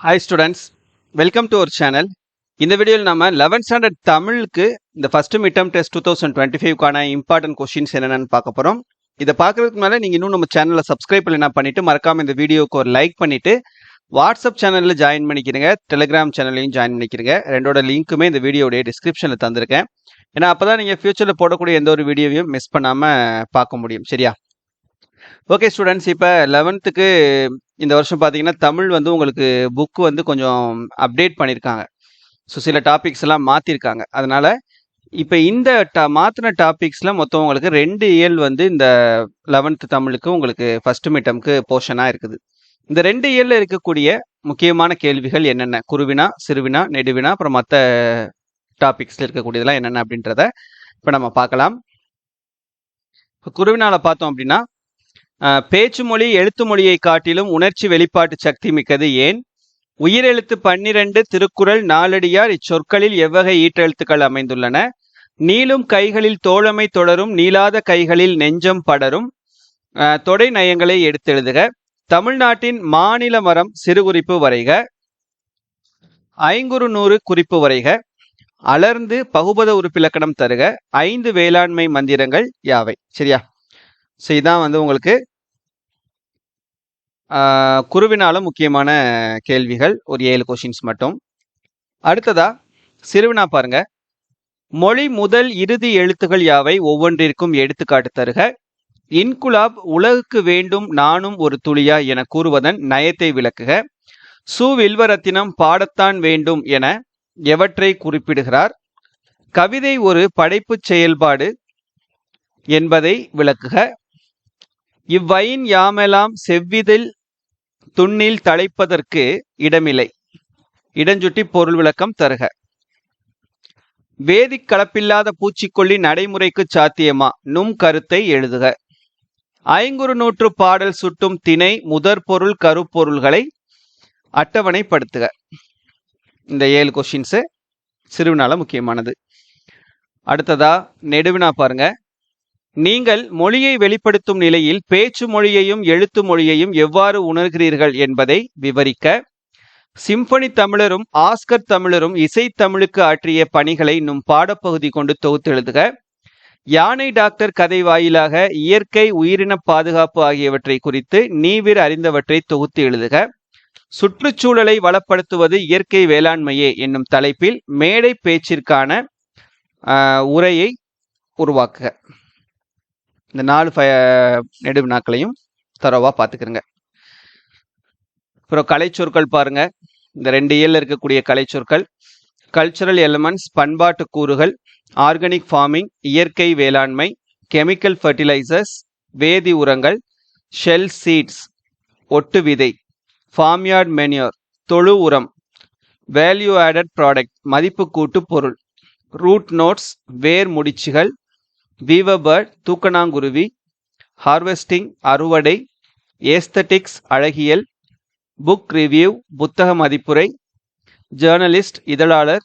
Hi students, welcome to our channel. இந்த வீடியோவில் நம்ம 11th ஸ்டாண்டர்ட் தமிழுக்கு இந்த ஃபர்ஸ்ட் மிட் டேர்ம் டெஸ்ட் 2025க்கான இம்பார்ட்டன்ட் கொஸ்டின்ஸ் என்னென்னு பார்க்க போகிறோம். இதை பார்க்கறதுக்கு மேலே நீங்கள் இன்னும் நம்ம சேனலை சப்ஸ்கிரைப் பண்ணி பண்ணிட்டு மறக்காமல் இந்த வீடியோக்கு ஒரு லைக் பண்ணிட்டு வாட்ஸ்அப் சேனலில் ஜாயின் பண்ணிக்கிறீங்க, டெலிகிராம் சேனல்லையும் ஜாயின் பண்ணிக்கிறீங்க. ரெண்டோட லிங்க்குமே இந்த வீடியோடைய டிஸ்கிரிப்ஷனில் தந்திருக்கேன். ஏன்னா அப்போ தான் நீங்கள் ஃபியூச்சரில் போடக்கூடிய எந்த ஒரு வீடியோவையும் மிஸ் பண்ணாமல் பார்க்க முடியும். சரியா? ஓகே ஸ்டூடெண்ட்ஸ், இப்போ 11th இந்த வருஷம் பார்த்தீங்கன்னா தமிழ் உங்களுக்கு புக்கு கொஞ்சம் அப்டேட் பண்ணியிருக்காங்க. ஸோ சில டாபிக்ஸ் எல்லாம் மாற்றிருக்காங்க. அதனால இப்போ இந்த மாற்றின டாபிக்ஸில் மொத்தம் உங்களுக்கு 2 இயல் இந்த 11th தமிழுக்கு உங்களுக்கு ஃபர்ஸ்ட் மிட் டேர்முக்கு போர்ஷனாக இருக்குது. இந்த 2 இயலில் இருக்கக்கூடிய முக்கியமான கேள்விகள் என்னென்ன, குருவினா, சிறுவினா, நெடுவினா, அப்புறம் மற்ற டாபிக்ஸில் இருக்கக்கூடியதெல்லாம் என்னென்ன அப்படின்றத இப்போ நம்ம பார்க்கலாம். இப்போ குருவினால பார்த்தோம் அப்படின்னா, பேச்சு மொழி எழுத்து மொழியை காட்டிலும் உணர்ச்சி வெளிப்பாட்டு சக்தி மிக்கது ஏன்? உயிரெழுத்து 12 திருக்குறள் நாலடியார் இச்சொற்களில் எவ்வகை ஈற்றெழுத்துக்கள் அமைந்துள்ளன? நீளும் கைகளில் தோழமை தொடரும் நீளாத கைகளில் நெஞ்சம் படரும் தொடை நயங்களை எடுத்தெழுதுக. தமிழ்நாட்டின் மாநில மரம் சிறு குறிப்பு வரைக. ஐங்குறு 100 குறிப்பு வரைக. அலர்ந்து பகுபத உறுப்பிலக்கணம் தருக. 5 வேளாண்மை மந்திரங்கள் யாவை? சரியா? ஸோ இதான் உங்களுக்கு குருவினால முக்கியமான கேள்விகள், ஒரு 7 கொஸ்டின்ஸ் மட்டும். அடுத்ததா சிறுவினா பாருங்க. மொழி முதல் இறுதி எழுத்துகள் யாவை? ஒவ்வொன்றிற்கும் எடுத்துக்காட்டு தருக. இன்குலாப் உலகுக்கு வேண்டும் நானும் ஒரு துளியா என கூறுவதன் நயத்தை விளக்குக. சு வில்வரத்தினம் பாடத்தான் வேண்டும் என எவற்றை குறிப்பிடுகிறார்? கவிதை ஒரு படைப்பு செயல்பாடு என்பதை விளக்குக. இவ்வையின் யாமெல்லாம் செவ்விதில் துண்ணில் தலைப்பதற்கு இடமில்லை, இடஞ்சுட்டி பொருள் விளக்கம் தருக. வேதிக் கலப்பில்லாத பூச்சிக்கொல்லி நடைமுறைக்கு சாத்தியமா? நும் கருத்தை எழுதுக. ஐங்குறு 100 பாடல் சுட்டும் திணை முதற் பொருள் கருப்பொருள்களை அட்டவணைப்படுத்துக. இந்த 7 கொஸ்டின்ஸ் சிறுவினால முக்கியமானது. அடுத்ததா நெடுவினா பாருங்க. நீங்கள் மொழியை வெளிப்படுத்தும் நிலையில் பேச்சு மொழியையும் எழுத்து மொழியையும் எவ்வாறு உணர்கிறீர்கள் என்பதை விவரிக்க. சிம்பனி தமிழரும் ஆஸ்கர் தமிழரும் இசை தமிழுக்கு ஆற்றிய பணிகளை இன்னும் பாடப்பகுதி கொண்டு தொகுத்து எழுதுக. யானை டாக்டர் கதை வாயிலாக இயற்கை உயிரின பாதுகாப்பு ஆகியவற்றை குறித்து நீவிர் அறிந்தவற்றை தொகுத்து எழுதுக. சுற்றுச்சூழலை வளப்படுத்துவது இயற்கை வேளாண்மையே என்னும் தலைப்பில் மேடை பேச்சிற்கான உரையை உருவாக்குக. இந்த 4 நெடுவினாக்களையும் தரவா பார்த்துக்கிறங்க. அப்புறம் கலைச்சொற்கள் பாருங்க. இந்த 2 இயல்ல இருக்கக்கூடிய கலைச்சொற்கள். கல்ச்சரல் எலிமெண்ட்ஸ் பண்பாட்டு கூறுகள், ஆர்கானிக் ஃபார்மிங் இயற்கை வேளாண்மை, கெமிக்கல் ஃபர்டிலைசர்ஸ் வேதி உரங்கள், ஷெல் சீட்ஸ் ஒட்டு விதை, ஃபார்ம்யார்ட் மென்யூர் தொழு உரம், வேல்யூ ஆடட் ப்ராடக்ட் மதிப்பு கூட்டு பொருள், ரூட் நோட்ஸ் வேர் முடிச்சுகள், வீவர்பர்ட் தூக்கணாங்குருவி, ஹார்வெஸ்டிங் அறுவடை, ஏஸ்தட்டிக்ஸ் அழகியல், புக் ரிவ்யூ புத்தக மதிப்புரை, ஜேர்னலிஸ்ட் இதழாளர்,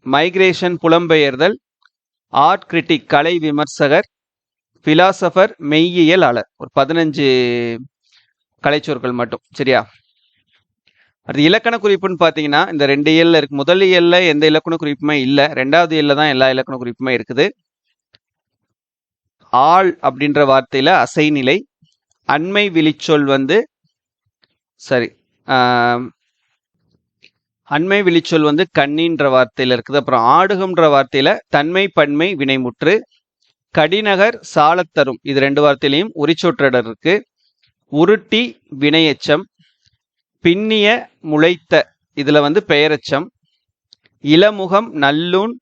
மைக்ரேஷன் புலம்பெயர்தல், ஆர்ட் கிரிட்டிக் கலை விமர்சகர், பிலாசபர் மெய்யியலாளர். ஒரு 15 கலைச்சொற்கள் மட்டும். சரியா? அது இலக்கண குறிப்புன்னு பார்த்தீங்கன்னா இந்த 2 இயல்ல இருக்கு. முதல் இயல்ல எந்த இலக்கண குறிப்புமே இல்லை, 2வது இயல்ல தான் எல்லா இலக்கண குறிப்புமே இருக்குது. ஆள் அப்படின்ற வார்த்தையில அசைநிலை, அண்மை விழிச்சொல் அண்மை விழிச்சொல் கண்ணின்ற வார்த்தையில இருக்குது. அப்புறம் ஆடுகம்ன்ற வார்த்தையில தன்மை பன்மை வினைமுற்று, கடிநகர் சாலத்தரும் இது 2 வார்த்தையிலையும் உரிச்சொற்றடர் இருக்கு. உருட்டி வினையச்சம், பின்னிய முளைத்த இதுல பெயரச்சம், இளமுகம் நல்லூன்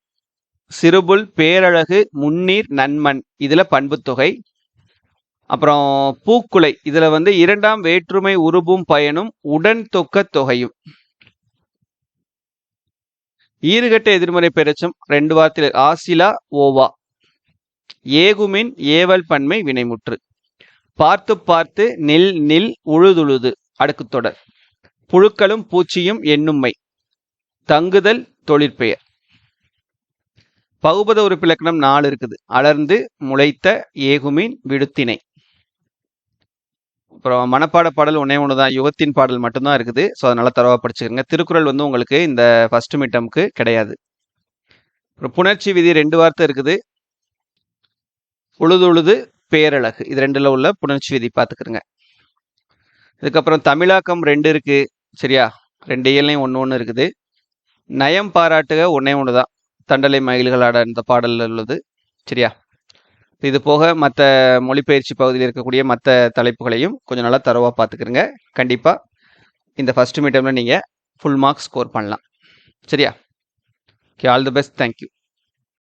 சிறுபுல் பேரழகு முன்னீர் நன்மண் இதுல பண்புத்தொகை. அப்புறம் பூக்குலை இதுல 2ஆம் வேற்றுமை உருபும் பயனும் உடன் தொக்க தொகையும். ஈறுகட்ட எதிர்மறை பெயரச்சம் 2 வார்த்தையில ஆசிலா ஓவா. ஏகுமின் ஏவல் பன்மை வினைமுற்று. பார்த்து பார்த்து நில் நில் உழுதுழுது அடுக்குத்தொடர். புழுக்களும் பூச்சியும் எண்ணும்மை. தங்குதல் தொழிற்பெயர். பகுபத உறுப்பிலக்கணம் 4 இருக்குது. அலர்ந்து முளைத்த ஏகுமின் விடுத்திணை. அப்புறம் மனப்பாட பாடல் ஒண்ணே ஒன்று தான், யுகத்தின் பாடல் மட்டும்தான் இருக்குது. ஸோ அதனால தரவா படிச்சுக்கோங்க. திருக்குறள் வந்து உங்களுக்கு இந்த ஃபர்ஸ்ட் மிட்டம்க்கு கிடையாது. அப்புறம் புணர்ச்சி விதி 2 வார்த்தை இருக்குது. உழுது உழுது பேரழகு, இது 2ல உள்ள புணர்ச்சி விதி பார்த்துக்கிறங்க. இதுக்கப்புறம் தமிழாக்கம் 2 இருக்கு. சரியா, 2 இயல்லையும் ஒன்று ஒன்று இருக்குது. நயம் பாராட்டுக ஒண்ணே ஒன்று தான், தண்டலை மயில்களாட இந்த பாடல்ல உள்ளது. சரியா, இது போக மற்ற மொழிபெயர்ச்சி பகுதியில் இருக்கக்கூடிய மற்ற தலைப்புகளையும் கொஞ்சம் நல்லா தரவா பார்த்துக்கிறங்க. கண்டிப்பாக இந்த ஃபர்ஸ்ட் மிட்டமில் நீங்கள் ஃபுல் மார்க்ஸ் ஸ்கோர் பண்ணலாம். சரியா, okay, all the best, thank you.